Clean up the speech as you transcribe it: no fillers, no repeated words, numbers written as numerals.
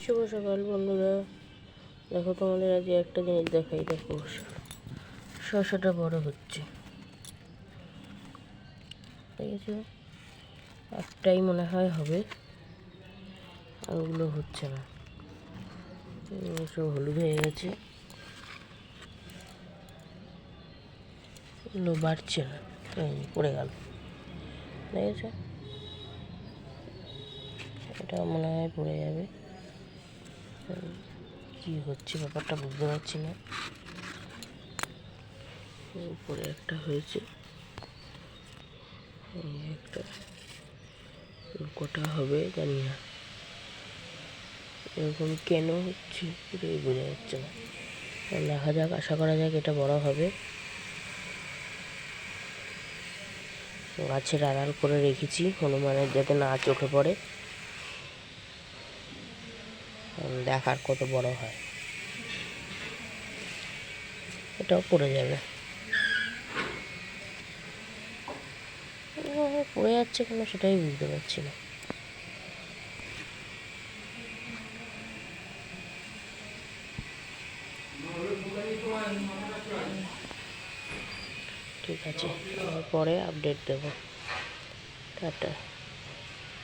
শুভ সকাল বন্ধুরা। দেখো তোমাদের আজ একটা জিনিস দেখাই। দেখো শসাটা বড় হচ্ছে, দেখেছো? একটাই মনে হয় হবে, আর ওগুলো হচ্ছে না, সব হলুদ হয়ে গেছে, এগুলো বাড়ছে না, পড়ে গেল, দেখেছো? এটা মনে হয় পড়ে যাবে। কি হচ্ছে ব্যাপারটা বুঝতে পারছি না। উপরে একটা হয়েছে, একটা কটা হবে জানি না, এরকম কেন হচ্ছে এটাই বোঝা যাচ্ছে না। দেখা যাক, আশা করা যাক এটা বড় হবে। গাছের আড়াল করে রেখেছি হনুমানের যাতে না চোখে পড়ে, দেখার কত বড় হয়। এটাও পড়ে যাবে, পড়ে যাচ্ছে কেন সেটাই বুঝতে পারছি না। ঠিক আছে, পরে আপডেট দেবো। টাটা।